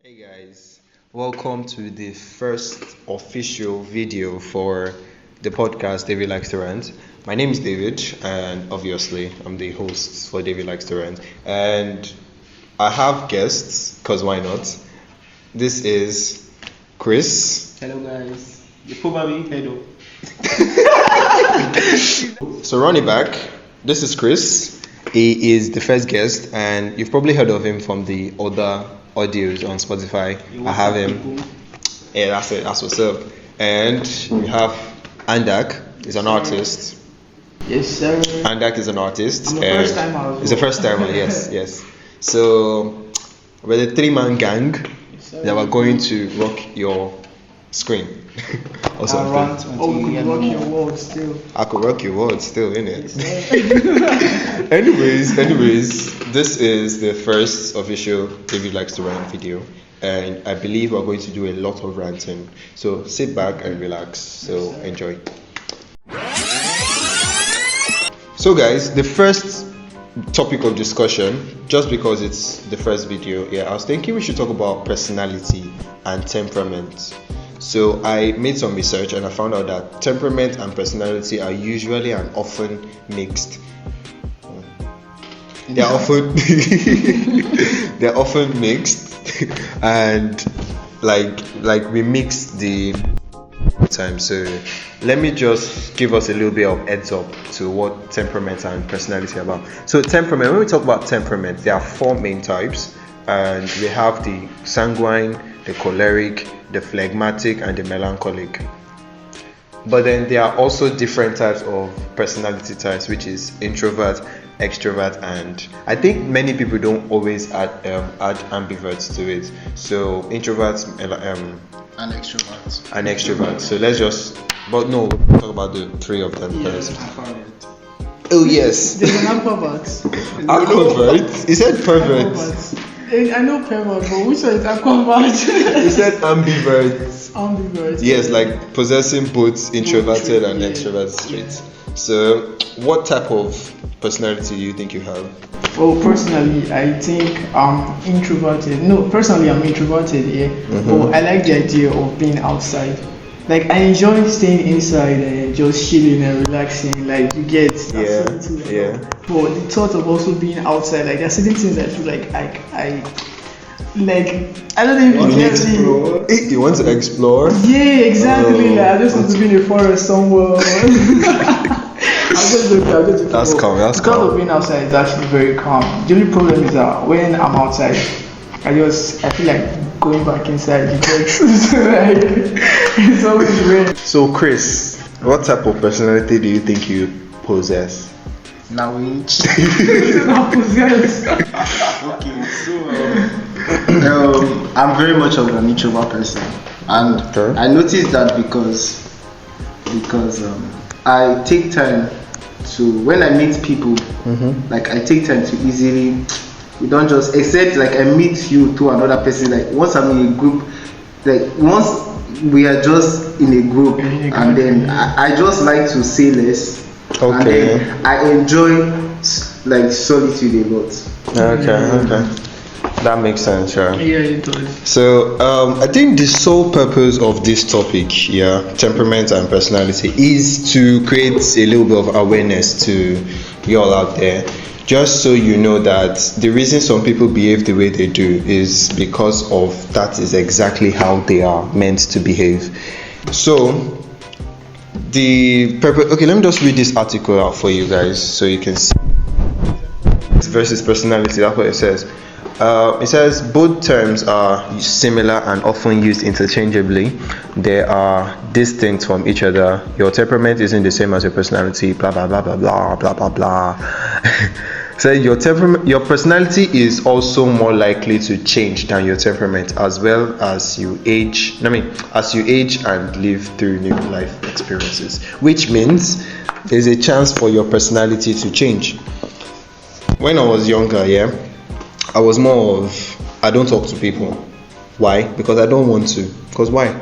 Hey guys, welcome to the first official video for the podcast David Likes to Rant. My name is David, and obviously I'm the host for David Likes to Rant. And I have guests, because why not? This is Chris. Hello guys. You probably heard of. So running back, this is Chris. He is the first guest, and you've probably heard of him from the other audios on Spotify. I have him. Yeah, that's it. That's what's up. And we have Andak. He's an artist. Yes, sir. Andak is an artist. I'm the first timer. He's the first timer. Yes. So we're the three-man gang that we're going to rock your screen. We could rock your world still. I could rock your world still, innit? Anyways, this is the first official David Likes to Rant video, and I believe we're going to do a lot of ranting. So sit back and relax. So enjoy. So guys, the first topic of discussion, just because it's the first video, I was thinking we should talk about personality and temperament. So I made some research and I found out that temperament and personality are usually and often mixed. They're often mixed, and like we mix the time. So let me just give us a little bit of heads up to what temperament and personality are about. So temperament, when we talk about temperament, there are four main types, and we have the sanguine, the choleric, the phlegmatic, and the melancholic. But then there are also different types of personality types, which is introvert, extrovert, and I think many people don't always add ambiverts to it. So introverts An extrovert. and extrovert. So let's just, but no, we'll talk about the three of them first. Oh yes. There's an aquavert. Aquavert? He said pervert. I know pervert, but which one is aquavert? He said ambivert. Ambivert. Yes, like possessing both introverted and extroverted traits. So, what type of personality do you think you have? Well, personally, I think I'm introverted. No, personally, I'm introverted, But I like the idea of being outside. Like, I enjoy staying inside and just chilling and relaxing. Like, you get that. But the thought of also being outside, like, there are certain things I feel like I don't know if you get me. You want to explore? Yeah, exactly. Like, I just want to be in a forest somewhere. I'm just joking. That's calm. The thought of being outside is actually very calm. The only problem is that when I'm outside, I feel like going back inside because it's always rain. So, Chris, what type of personality do you think you possess? Now not possessed. Okay, so I'm very much of an introvert person, and I noticed that because I take time to, when I meet people, like I take time to easily. We don't just accept, like I meet you to another person. Like once I'm in a group, like once we are just in a group, and then I just like to say less. Okay. And then I enjoy like solitude a lot. Okay. That makes sense, Yeah, it does. So, I think the sole purpose of this topic, temperament and personality, is to create a little bit of awareness to you all out there. Just so you know that the reason some people behave the way they do is because of that is exactly how they are meant to behave. So, the purpose. Okay, let me just read this article out for you guys so you can see. Versus personality, that's what it says. It says both terms are similar and often used interchangeably. They are distinct from each other. Your temperament isn't the same as your personality. Blah blah blah blah blah blah blah blah. So your personality is also more likely to change than your temperament, as well as you age. As you age and live through new life experiences, which means there's a chance for your personality to change. When I was younger, I was more of, I don't talk to people. Why? Because I don't want to. Because why?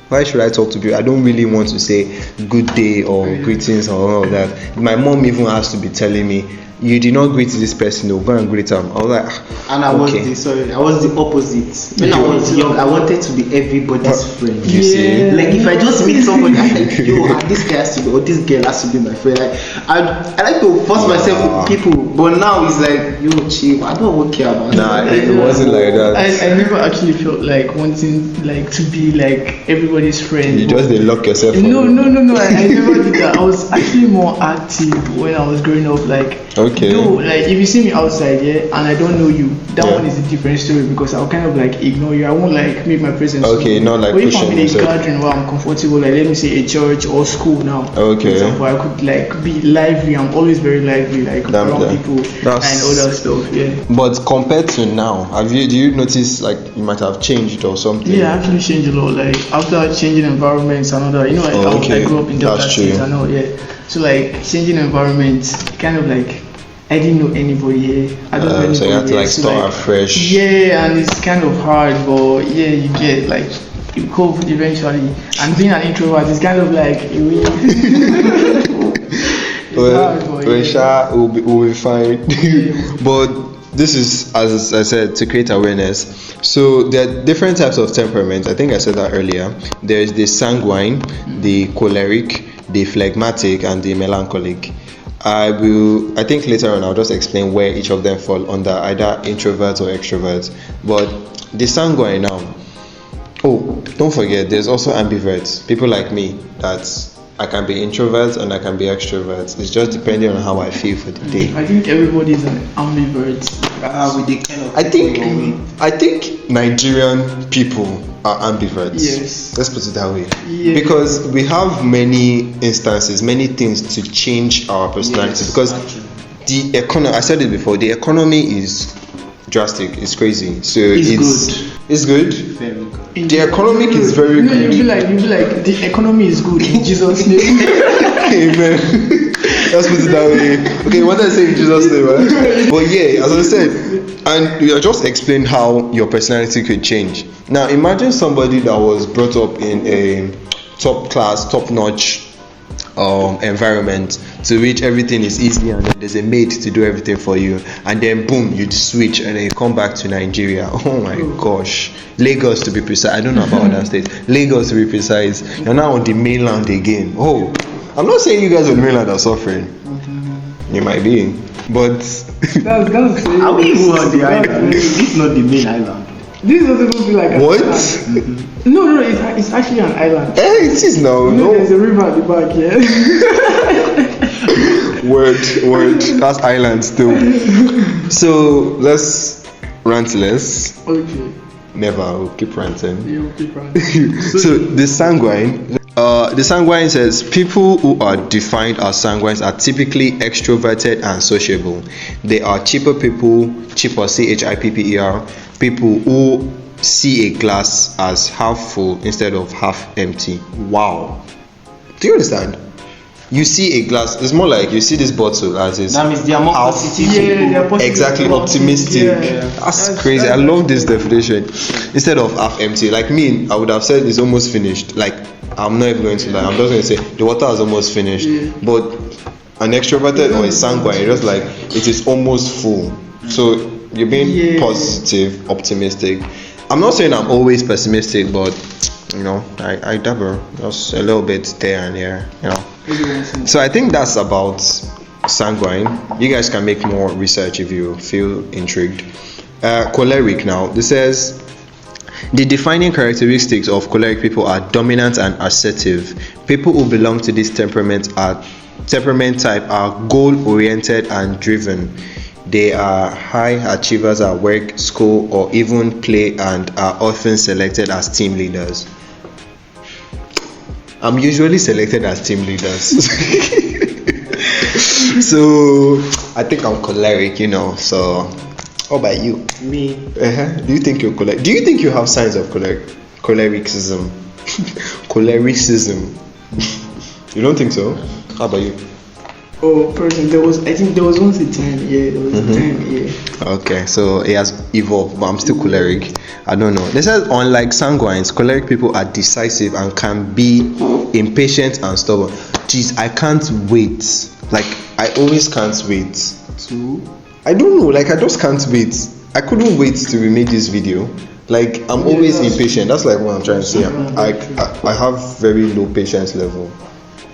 Why should I talk to people? I don't really want to say good day or greetings or all of that. My mom even has to be telling me, you did not greet this person, no, go and greet him. I was like, And I was the opposite. When I was young, I wanted to be everybody's friend. You see? Like if I just meet somebody, I'm like, yo, this guy has to be, or this girl has to be my friend. Like I like to force myself with people, but now it's like, yo, chill, I don't even care about nah, that. it wasn't like that. I never actually felt like wanting like to be like everybody's friend. You just didn't lock yourself up. No, I never did that. I was actually more active when I was growing up. Like, Okay. though, like if you see me outside, and I don't know you, that Yeah. one is a different story because I'll kind of like ignore you. I won't like make my presence. Okay, not like but if pushing I'm in a yourself. gathering where I'm comfortable, like let me say a church or school now. Okay. For example, I could like be lively. I'm always very lively, like Damn, around yeah. people That's- and all that stuff. Yeah. But compared to now, do you notice like you might have changed or something? Yeah, I actually changed a lot. Like after changing environments and all that, okay. I grew up in Delta That's State. true. I know, yeah. So like changing environments, kind of like I didn't know anybody here. I don't know anybody so you have to here. like start afresh. Yeah, and it's kind of hard, but yeah, you get like you cope eventually. And being an introvert is kind of like We'll be fine. But this is, as I said, to create awareness. So there are different types of temperament. I think I said that earlier. There is the sanguine, the choleric, the phlegmatic, and the melancholic. I think later on I'll just explain where each of them fall under either introvert or extrovert. But the sanguine now. Oh, don't forget, there's also ambiverts. People like me that I can be introvert and I can be extrovert. It's just depending on how I feel for the day. I think everybody is an ambivert. With the kind of I think Nigerian people are ambiverts. Yes. Let's put it that way. Yeah. Because we have many instances, many things to change our personality. Because the economy, I said it before, the economy is drastic. It's crazy. So it's good. Very good. The economic is very No, good. you'll be like the economy is good in Jesus' name. Amen. Let's put it that way. Okay, what did I say in Jesus' name, right? But yeah, as I said, and you just explained how your personality could change. Now imagine somebody that was brought up in a top class, top notch environment to which everything is easy and then there's a maid to do everything for you, and then boom, you switch and then you come back to Nigeria. Oh my gosh, Lagos to be precise. I don't know about other states. Lagos to be precise. You're now on the mainland again. Oh, I'm not saying you guys on the mainland are suffering. You might be, but That's Are we even on the island? This is not the main island. This doesn't even feel like an what? island. No, it's actually an island. It is now. No. There's a river at the back, Word. That's island still. So let's rant less. Okay. Never. I'll keep ranting. You keep right. So the sanguine says people who are defined as sanguines are typically extroverted and sociable. They are chipper, CHIPPER, people who see a glass as half full instead of half empty. Wow. Do you understand? You see a glass, it's more like you see this bottle as is. That means they are more half positive. Yeah, they are positive. Exactly, optimistic. Yeah. That's crazy. I love this definition. Instead of half empty, like me, I would have said it's almost finished. Like I'm not even going to lie. I'm just going to say the water is almost finished. Yeah. But an extroverted or a sanguine, just like it is almost full. So you're being positive, optimistic. I'm not saying I'm always pessimistic, but I dabble just a little bit there and here. So I think that's about sanguine. You guys can make more research if you feel intrigued. Choleric now. This says the defining characteristics of choleric people are dominant and assertive. People who belong to this temperament type are goal-oriented and driven. They are high achievers at work, school, or even play, and are often selected as team leaders. I'm usually selected as team leaders. So I think I'm choleric, so how about you? Me. Do you think you're choleric? Do you think you have signs of cholericism? Cholericism. You don't think so? How about you? Oh, person, I think there was once a time, there was a time, Okay, so it has evolved, but I'm still choleric. I don't know. They said unlike sanguines, choleric people are decisive and can be impatient and stubborn. Jeez, I can't wait Like I always can't wait. Two. I don't know, like I just can't wait. I couldn't wait to remake this video. Like I'm always impatient. That's like what I'm trying to say. I have very low patience level,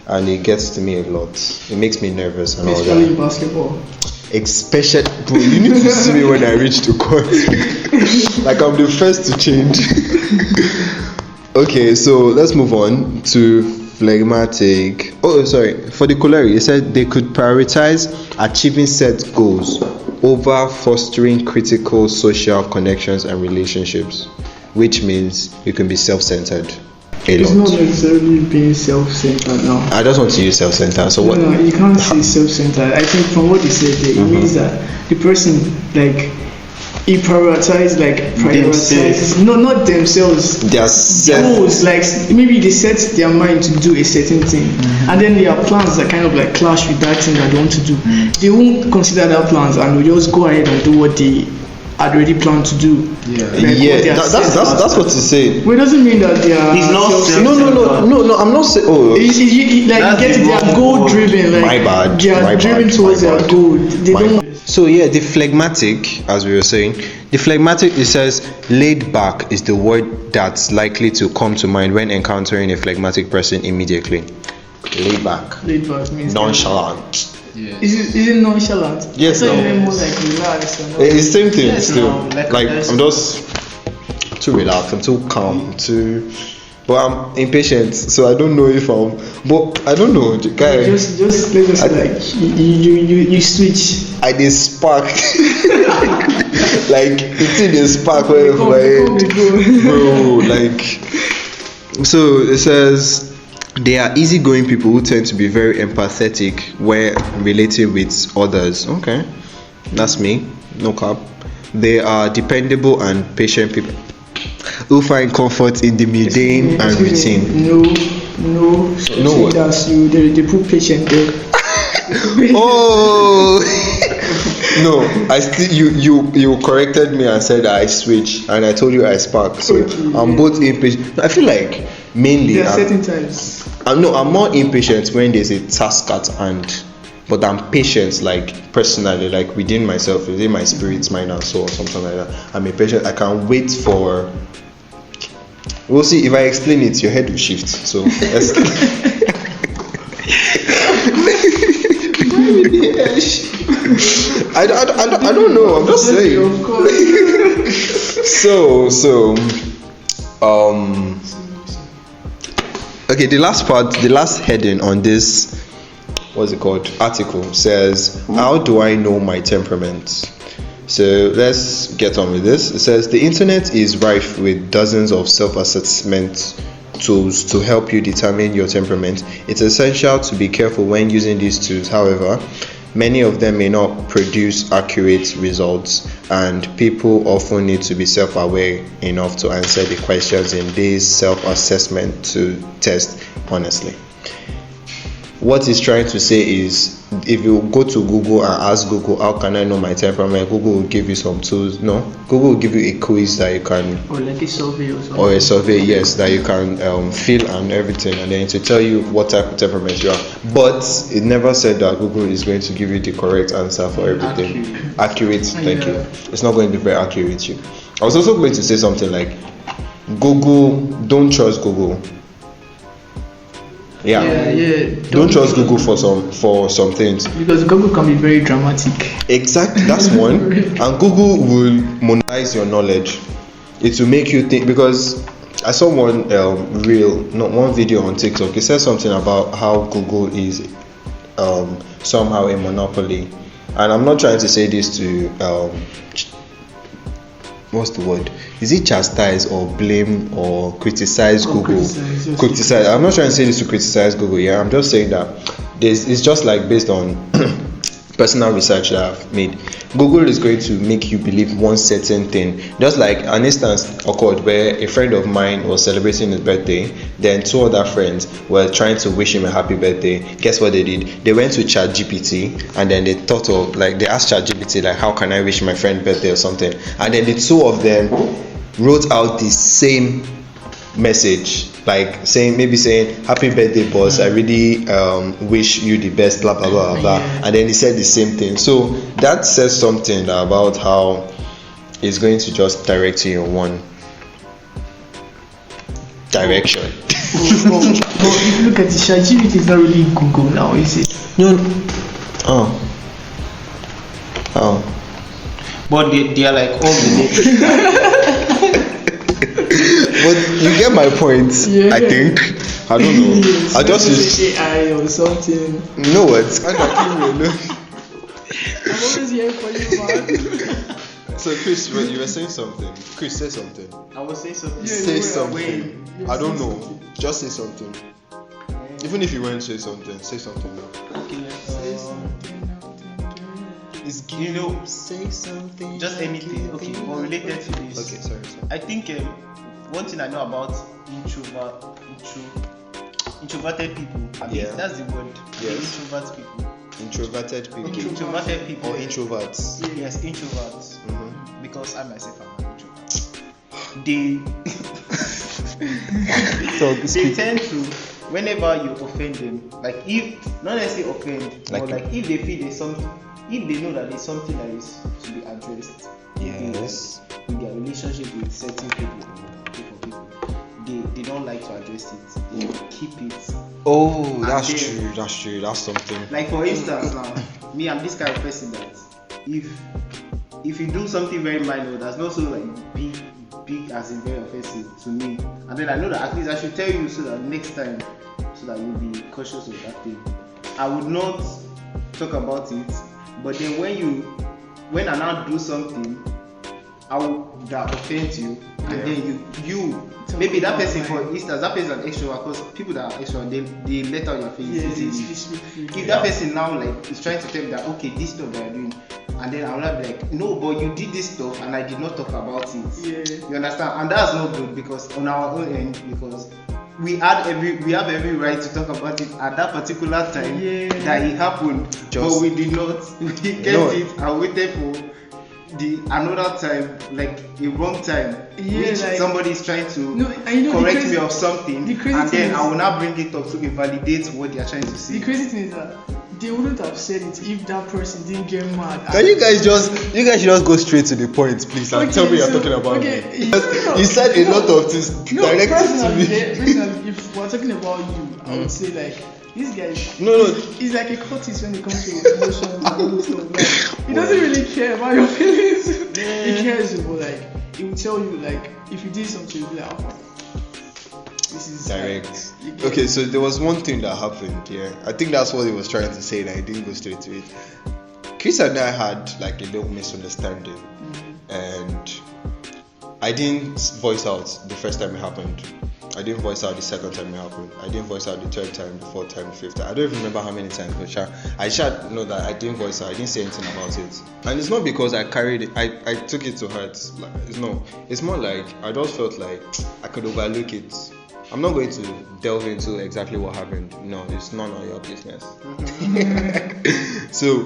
and it gets to me a lot. It makes me nervous and all Especially in that. basketball. Especially, bro, you need to see me when I reach the court. Like I'm the first to change. Okay, so let's move on to phlegmatic. Oh, sorry. For the choleric, it said they could prioritize achieving set goals over fostering critical social connections and relationships, which means you can be self-centered a It's not lot. necessarily being self-centered now. I just want to use self-centered. So what? No, you can't say self-centered. I think from what you said, it means that the person like he prioritizes no, not themselves. Their self. Goals, like maybe they set their mind to do a certain thing, and then there are plans that kind of like clash with that thing that they want to do. They won't consider that plans and will just go ahead and do what they had already planned to do. Yeah. Yeah, that's what he's saying. But it doesn't mean that they are. It's not No, I'm not saying. Oh, Like you That's get the they are wrong goal word. driven. Like My bad, they are my driven bad, towards my their bad. goal. They don't. So yeah, the phlegmatic, as we were saying, the phlegmatic, it says laid back is the word that's likely to come to mind when encountering a phlegmatic person immediately. Laid back, Laid back means nonchalant. Yeah. Is it nonchalant? Yes, I thought no. you meant more like relaxed. And all. It's the same thing Yes, still. no, like I'm just too relaxed, I'm too calm, but I'm impatient, so I don't know if I'm. But I don't know, the guy. Just let us like you switch. I did spark. Like it's in the spark where Come, my head, come. bro. Like so, it says they are easygoing people who tend to be very empathetic when relating with others. Okay, that's me. No cap. They are dependable and patient people who find comfort in the mundane and routine. No. what? That's you. They put patient there. Oh no! I still you corrected me and said I switch, and I told you I spark. So Okay, I'm both impatient. I feel like mainly There are certain times. I'm more impatient when there's a task at hand, but I'm patient like personally, like within myself, within my spirit, mind and soul, or something like that. I'm impatient. I can wait for. We'll see if I explain it. Your head will shift. So let's. I don't know. I'm just saying. Of course. So okay, the last heading on this, what's it called, article says, how do I know my temperament? So let's get on with this. It says the internet is rife with dozens of self-assessment tools to help you determine your temperament. It's essential to be careful when using these tools. However, many of them may not produce accurate results, and people often need to be self-aware enough to answer the questions in these self-assessment to test honestly. What he's trying to say is, if you go to Google and ask Google, how can I know my temperament? Google will give you some tools. No, Google will give you a quiz that you can, Or like a survey or something. or a survey, yes, that you can fill and everything, and then to tell you what type of temperament you are. But it never said that Google is going to give you the correct answer for everything. Accurate, thank you. It's not going to be very accurate. I was also going to say something like, Google, don't trust Google. Yeah. Don't trust Google for some things. Because Google can be very dramatic. Exactly, that's one. And Google will monetize your knowledge. It will make you think, because I saw one one video on TikTok. It said something about how Google is somehow a monopoly. And I'm not trying to say this to what's the word? Is it chastise or blame or criticize Google? Criticize. I'm not trying to say this to criticize Google. Yeah, I'm just saying that it's just like based on personal research that I've made. Google is going to make you believe one certain thing. Just like an instance occurred where a friend of mine was celebrating his birthday, then two other friends were trying to wish him a happy birthday. Guess what they did? They went to ChatGPT and then they thought of, like, they asked ChatGPT, like, how can I wish my friend birthday or something? And then the two of them wrote out the same message like saying happy birthday boss, I really wish you the best, blah blah blah blah, and then he said the same thing. So that says something about how it's going to just direct you in one direction. But if you look at it, ChatGPT is not really Google now, is it? No. Oh. But they are like all related. But you get my point. I think. I don't know. Yes, I just use AI or something. you know what? Kind of I'm always here for you, man. So Chris, you were saying something. Chris, say something. I was saying something. Yeah, Say you were something. away. I don't Say know. something. Just say something. Even if you won't say something, say something now. Okay, Say something. It's you know, say something. just anything. Okay, or related to this. Okay, sorry. I think one thing I know about introverted people, I mean, Yeah. that's the word. Yes. Introvert people. Introverted people. Okay, introverted people. Or introverts. Yes, introverts. Mhm. Because I myself am an introvert. They they tend to, whenever you offend them, like if not necessarily offend, Like- or like if they feel there's something, if they know that there's something that is to be addressed, Yes. in their relationship with certain people or group of people, they don't like to address it. They keep it. Oh, that's then- true. That's true. That's something. Like for instance, now me, I'm this kind of person that if you do something very minor that's not so like big as in very offensive to me, and then I know that at least I should tell you so that next time, so that you'll be cautious of that thing. I would not talk about it, but then when I now do something that offends you, and then you maybe that person, for instance, that person is an extrovert, because people that are extrovert, they let out their feelings easily. If that person now like is trying to tell me that okay, this stuff that you're doing, and then I will not be like, no, but you did this stuff and I did not talk about it. Yeah. You understand? And that's not good, because on our own end, because we have every right to talk about it at that particular time that it happened, but we did not. We kept it and waited for the another time, like a wrong time, which like, somebody is trying to correct me of something, and then I will now bring it up to invalidate what they are trying to say. The crazy thing is that they wouldn't have said it if that person didn't get mad. Can you guys should just go straight to the point, please, and tell me you're talking about me. You said a lot of things directed to me. Personally, if we're talking about you, I would say like this guy. No. He's like a cultist when it comes to emotions and stuff. Like, he doesn't really care about your feelings. He cares, but like he will tell you like if you did something, he'll be like, oh, this is Direct. like, Okay, so there was one thing that happened. Yeah, I think that's what he was trying to say, and I didn't go straight to it. Chris and I had like a little misunderstanding, and I didn't voice out the first time it happened. I didn't voice out the second time it happened. I didn't voice out the third time, the fourth time, the fifth time. I don't even remember how many times, but I should know that I didn't voice out. I didn't say anything about it. And it's not because I carried it. I took it to heart. Like, it's more like I just felt like I could overlook it. I'm not going to delve into exactly what happened. No, it's none of your business. So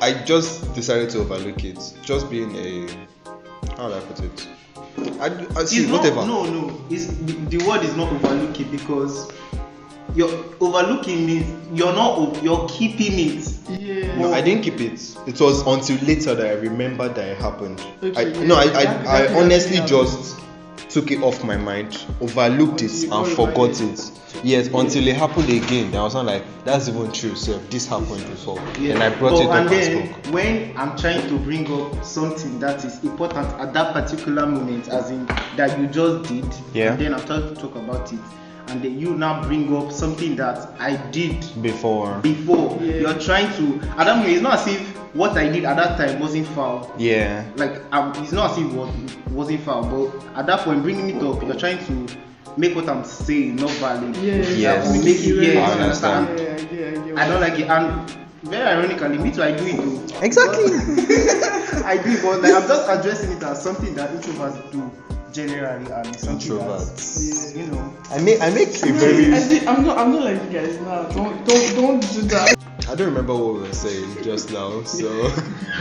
I just decided to overlook it. Just being how do I put it? I see It's whatever. No. The word is not overlooking, because you're overlooking means you're keeping it. yeah. No, I didn't keep it. It was until later that I remembered that it happened. Okay, I that honestly happened. just took it off my mind, overlooked it, and forgot it. Yes, until it happened again. Then I was not like, that's even true. So this happened before, and I brought it up and and then spoke. when I'm trying to bring up something that is important at that particular moment, as in that you just did, Yeah. and then I'm trying to talk about it, and then you now bring up something that I did Before. before. Yeah. You're trying to, at that moment, it's not as if what I did at that time wasn't foul. Yeah. Like it's not as if it wasn't foul, but at that point, bringing it up, you're trying to make what I'm saying not valid. Yes. Make it, I yes, understand. understand. I don't like it, and very ironically, me too, I do it too. Exactly. I do it, but like I'm just addressing it as something that introverts do generally, and it's something Introverts. that, you know. I make a very. I'm not like you guys now. Don't do that. I don't remember what we were saying just now, so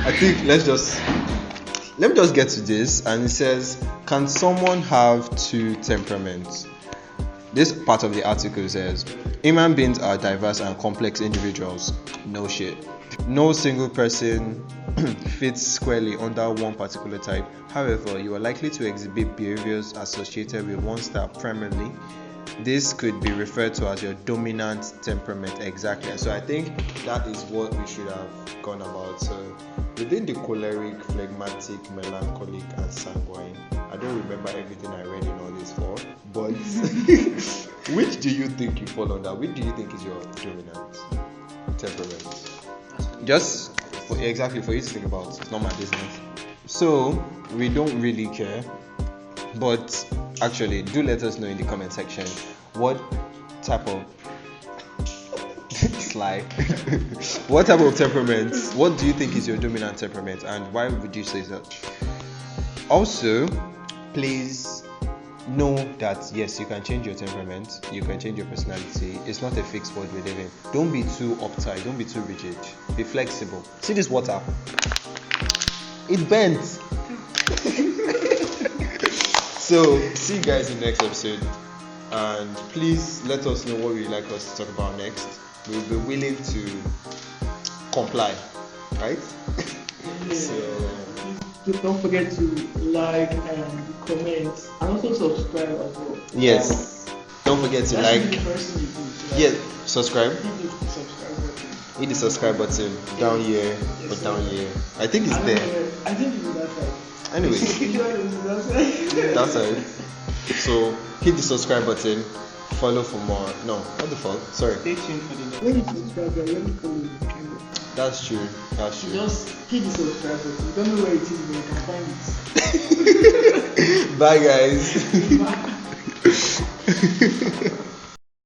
I think let me just get to this. And it says, can someone have two temperaments? this part of the article says human beings are diverse and complex individuals. No shit. No single person fits squarely under one particular type. However, you are likely to exhibit behaviors associated with one style primarily. This could be referred to as your dominant temperament. Exactly. So I think that is what we should have gone about. So within the choleric, phlegmatic, melancholic, and sanguine, I don't remember everything I read in all this for, but which do you think you fall under? Which do you think is your dominant temperament? Just for you to think about. It's not my business. So we don't really care, but actually do let us know in the comment section what type of what type of temperament, what do you think is your dominant temperament, and why would you say that? Also, please know that yes, you can change your temperament, you can change your personality. It's not a fixed world we live in. Don't be too uptight, don't be too rigid, be flexible. See this water, it bends. So see you guys in the next episode, and please let us know what you'd like us to talk about next. We'll be willing to comply, right? Yeah. So Don't forget to like and comment and also subscribe as well. yes, don't forget to That's like. the first thing you do. Yeah, subscribe. Hit the subscribe button. Hit the subscribe button down here or Yes, down sir. here. I think it's I don't there. know, I think it's that side. Anyway, You know it's that side. that's it. So hit the subscribe button. Follow for more. No, what the fuck? Sorry. Stay tuned for the next. When you subscribe, you're really cool. That's true. That's You true. just hit the subscribe button. You don't know where it is, but you can find it. Bye, guys. Bye.